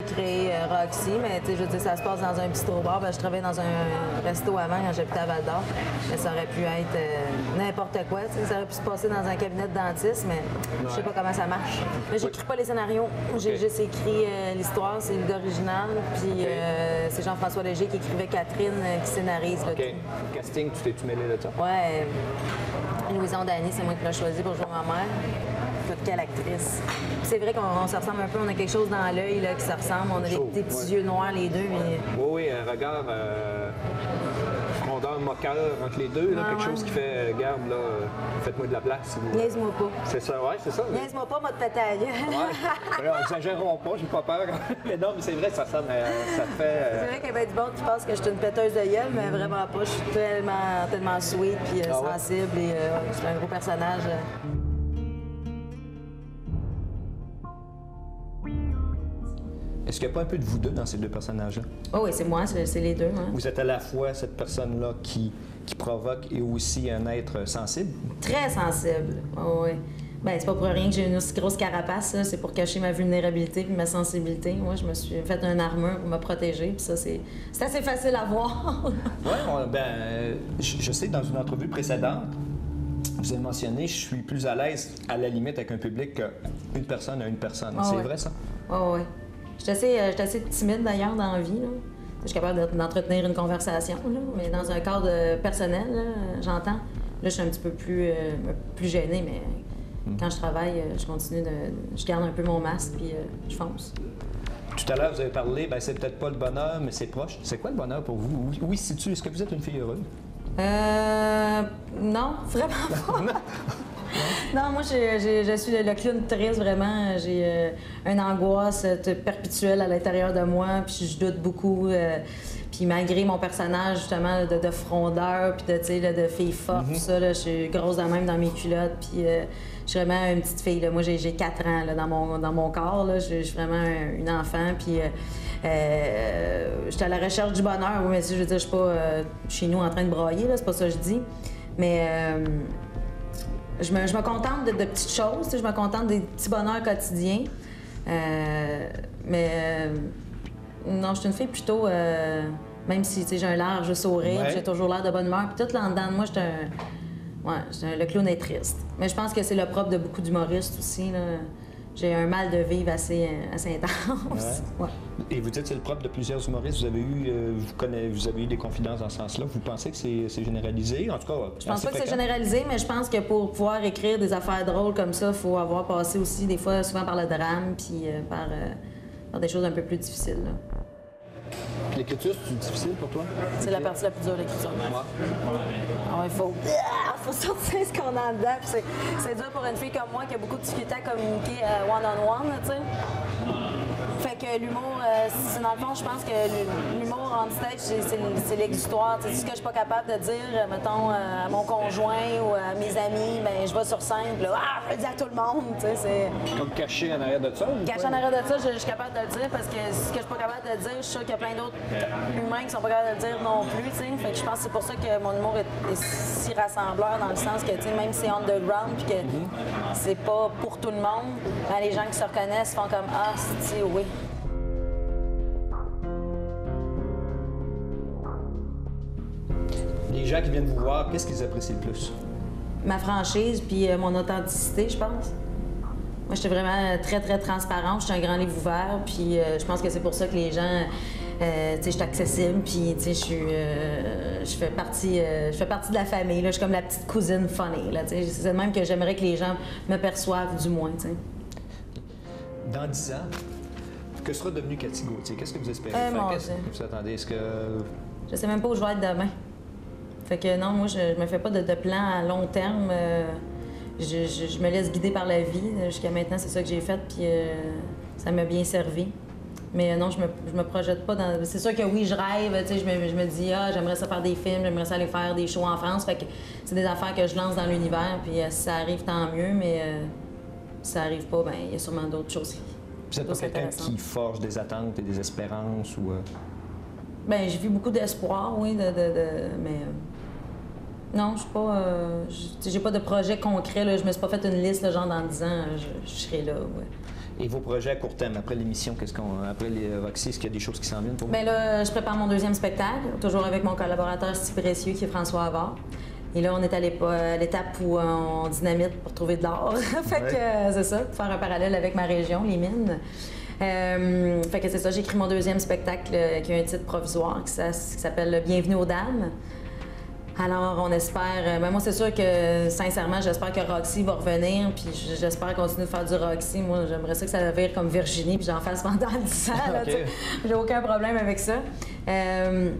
Créé Roxy, mais je veux dire, ça se passe dans un bistrot-bar. Je travaillais dans un resto avant quand j'habitais à Val-d'Or. Mais ça aurait pu être n'importe quoi. Ça aurait pu se passer dans un cabinet de dentiste, mais je sais pas comment ça marche. Mais j'écris pas les scénarios. J'ai juste écrit l'histoire, c'est l'idée originale. Puis c'est Jean-François Léger qui écrivait Catherine qui scénarise. OK. Le casting, tu t'es-tu mêlé de ça? Ouais. Louison Dany, c'est moi qui l'ai choisi pour jouer ma mère. Quelle actrice. C'est vrai qu'on se ressemble un peu, on a quelque chose dans l'œil qui se ressemble. On a des petits yeux noirs les deux. Mais... Oui, un regard frondeur, moqueur entre les deux. Là, quelque chose qui fait, garde, là, faites-moi de la place. Niaise-moi pas. C'est ça, ouais, c'est ça. Niaise-moi pas, m'a te péter à la gueule. Ouais. Exagérons pas, j'ai pas peur. Mais non, mais c'est vrai, ça sonne, ça te fait... C'est vrai qu'il y a bien du monde qui pense que je suis une péteuse de gueule, mais vraiment pas. Je suis tellement sweet puis sensible et je suis un gros personnage. Est-ce qu'il n'y a pas un peu de vous deux dans ces deux personnages-là? Oh oui, c'est moi, c'est les deux. Hein. Vous êtes à la fois cette personne-là qui provoque et aussi un être sensible? Très sensible, oui. Ben, c'est pas pour rien que j'ai une aussi grosse carapace, c'est pour cacher ma vulnérabilité et ma sensibilité. Moi, je me suis fait une armure pour me protéger, puis ça, c'est assez facile à voir. Oui, je sais, dans une entrevue précédente, vous avez mentionné, je suis plus à l'aise, à la limite, avec un public qu'une personne à une personne. C'est vrai, ça? Oui. Je suis assez timide, d'ailleurs, dans la vie. Là. Je suis capable d'entretenir une conversation, là, mais dans un cadre personnel, j'entends. Là, je suis un petit peu plus gênée, mais quand je travaille, je continue je garde un peu mon masque, puis je fonce. Tout à l'heure, vous avez parlé, c'est peut-être pas le bonheur, mais c'est proche. C'est quoi le bonheur pour vous? Oui, si-tu, est-ce que vous êtes une fille heureuse? Non, vraiment pas. Non, moi, je suis le clown triste, vraiment. J'ai une angoisse perpétuelle à l'intérieur de moi, puis je doute beaucoup. Puis malgré mon personnage, justement, de frondeur, puis de fille forte, tout ça, là, je suis grosse de même dans mes culottes, puis je suis vraiment une petite fille. Là. Moi, j'ai 4 ans là, dans mon corps. Là. Je suis vraiment une enfant, puis j'étais à la recherche du bonheur. Oui, mais je veux dire, je suis pas chez nous en train de brailler, là, c'est pas ça que je dis. Mais... Je me contente de petites choses, je me contente des petits bonheurs quotidiens. Non, je suis une fille plutôt, même si j'ai un large sourire, j'ai toujours l'air de bonne humeur. Puis tout là en dedans de moi, le clown est triste. Mais je pense que c'est le propre de beaucoup d'humoristes aussi. Là. J'ai un mal de vivre assez intense. Ouais. Et vous dites que c'est le propre de plusieurs humoristes. Vous avez eu des confidences dans ce sens-là. Vous pensez que c'est généralisé? En tout cas, je pense pas que c'est généralisé, mais je pense que pour pouvoir écrire des affaires drôles comme ça, il faut avoir passé aussi, des fois, souvent par le drame, puis par des choses un peu plus difficiles. Là. L'écriture, c'est difficile pour toi? C'est la partie la plus dure, l'écriture. Il faut sortir ce qu'on a dedans. C'est dur pour une fille comme moi qui a beaucoup de difficultés à communiquer one-on-one, tu sais. Fait que l'humour, dans le fond, je pense que l'humour on stage, c'est l'exutoire. C'est ce que je suis pas capable de dire, mettons, à mon conjoint ou à mes amis, ben je vais sur scène, là, je le dis à tout le monde, tu sais, c'est... Comme caché en arrière de ça? Caché en arrière de ça, je suis capable de le dire parce que ce que je suis pas capable de dire, je suis sûre qu'il y a plein d'autres humains qui sont pas capables de le dire non plus, tu sais. Fait que je pense que c'est pour ça que mon humour est si rassembleur dans le sens que, tu sais, même si c'est underground puis que c'est pas pour tout le monde, ben, les gens qui se reconnaissent font comme « Ah, c'est oui ». Les gens qui viennent vous voir, qu'est-ce qu'ils apprécient le plus? Ma franchise puis mon authenticité, je pense. Moi, j'étais vraiment très, très transparente. Je suis un grand livre ouvert, puis je pense que c'est pour ça que les gens... tu sais, je suis accessible, puis tu sais, je fais partie de la famille. Là. Je suis comme la petite cousine funny. Là, c'est de même que j'aimerais que les gens me perçoivent, du moins. Tu sais. Dans 10 ans, que sera devenu Cathy Gauthier? Qu'est-ce que vous espérez faire? Qu'est-ce que vous attendez? Est-ce que... Je sais même pas où je vais être demain. Fait que non, moi, je me fais pas de plan à long terme. Je me laisse guider par la vie. Jusqu'à maintenant, c'est ça que j'ai fait, puis ça m'a bien servi. Mais non, je me projette pas dans... C'est sûr que oui, je rêve, tu sais, je me dis, j'aimerais ça faire des films, j'aimerais ça aller faire des shows en France. Fait que c'est des affaires que je lance dans l'univers, puis si ça arrive, tant mieux, mais si ça arrive pas, ben il y a sûrement d'autres choses. Vous n'êtes pas quelqu'un qui forge des attentes et des espérances ou... Ben j'ai vu beaucoup d'espoir, oui, mais... Non, je suis pas... j'ai pas de projet concret, là. Je me suis pas fait une liste, là, genre dans 10 ans, je serai là, ouais. Et vos projets à court terme, après l'émission, après les Roxy, est-ce qu'il y a des choses qui s'en viennent pour vous? Bien là, je prépare mon deuxième spectacle, toujours avec mon collaborateur si précieux qui est François Havard. Et là, on est à l'étape où on dynamite pour trouver de l'or. Fait que c'est ça, pour faire un parallèle avec ma région, les mines. Fait que c'est ça, j'ai écrit mon deuxième spectacle qui a un titre provisoire qui s'appelle Bienvenue aux Dames. Alors, on espère. Ben moi, c'est sûr que, sincèrement, j'espère que Roxy va revenir, puis j'espère continuer de faire du Roxy. Moi, j'aimerais ça que ça vire comme Virginie, puis j'en fasse pendant 10 ans. Là, okay. J'ai aucun problème avec ça. Je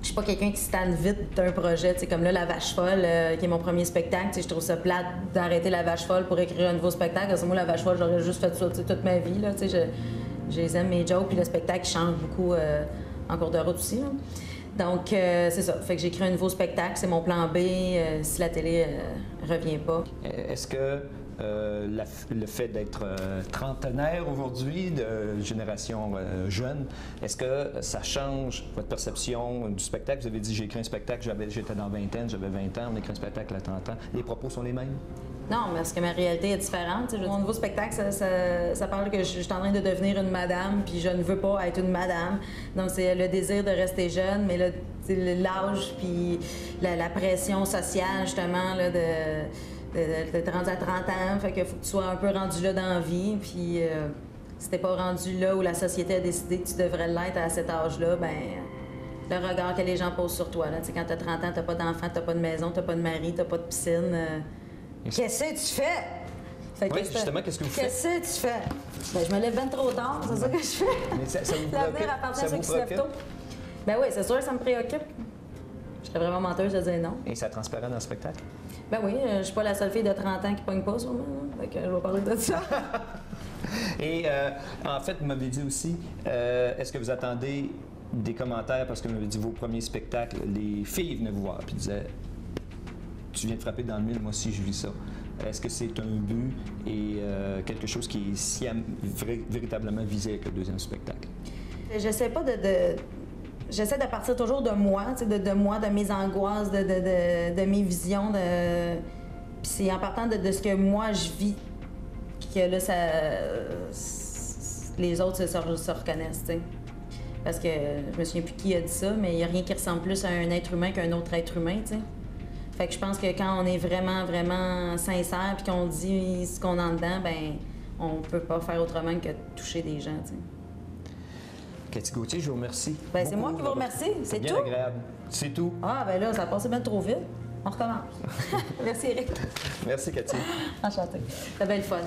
suis pas quelqu'un qui se tanne vite d'un projet, comme là, La Vache Folle, qui est mon premier spectacle. Je trouve ça plate d'arrêter La Vache Folle pour écrire un nouveau spectacle. Parce que moi, La Vache Folle, j'aurais juste fait ça toute ma vie. Là, je les aime, mes jokes, puis le spectacle change beaucoup en cours de route aussi. Là. Donc, c'est ça. Fait que j'ai écrit un nouveau spectacle. C'est mon plan B si la télé revient pas. Est-ce que le fait d'être trentenaire aujourd'hui, de génération jeune, est-ce que ça change votre perception du spectacle? Vous avez dit, j'ai écrit un spectacle, j'étais dans vingtaine, j'avais 20 ans, on écrit un spectacle à 30 ans. Les propos sont les mêmes? Non, parce que ma réalité est différente. Mon nouveau spectacle, ça parle que je suis en train de devenir une madame, puis je ne veux pas être une madame. Donc, c'est le désir de rester jeune, mais l'âge, puis la pression sociale, justement, là, d'être rendu à 30 ans. Fait qu'il faut que tu sois un peu rendu là dans la vie, puis si t'es pas rendu là où la société a décidé que tu devrais l'être à cet âge-là, ben le regard que les gens posent sur toi. Là. Quand t'as 30 ans, t'as pas d'enfant, t'as pas de maison, t'as pas de mari, t'as pas de piscine. Qu'est-ce que tu fais? Fait que justement, qu'est-ce que vous faites? Qu'est-ce que tu fais? Ben, je me lève bien trop tard, c'est ça que je fais. Mais ça vous l'avenir appartient à ceux qui se lèvent tôt. Ben oui, c'est sûr que ça me préoccupe. Je serais vraiment menteuse de dire non. Et ça transparaît dans le spectacle? Ben oui, je suis pas la seule fille de 30 ans qui pogne pas, sûrement. Fait que je vais parler de ça. Et en fait, vous m'avez dit aussi, est-ce que vous attendez des commentaires, parce que vous m'avez dit vos premiers spectacles, les filles venaient vous voir et disaient tu viens de frapper dans le mille, moi aussi je vis ça. Est-ce que c'est un but et quelque chose qui est véritablement visé avec le deuxième spectacle? J'essaie pas J'essaie de partir toujours de moi, de moi, de mes angoisses, de mes visions. Puis c'est en partant de ce que moi je vis que là, les autres se reconnaissent. T'sais. Parce que je me souviens plus qui a dit ça, mais il n'y a rien qui ressemble plus à un être humain qu'un autre être humain. T'sais. Fait que je pense que quand on est vraiment, vraiment sincère puis qu'on dit ce qu'on a en dedans, ben on peut pas faire autrement que toucher des gens. T'sais. Cathy Gauthier, je vous remercie. Ben, c'est moi qui vous remercie. C'est tout? Bien agréable. C'est tout. Ah, ben là, ça a passé bien trop vite. On recommence. Merci, Éric. Merci, Cathy. Enchantée. C'était bien le fun.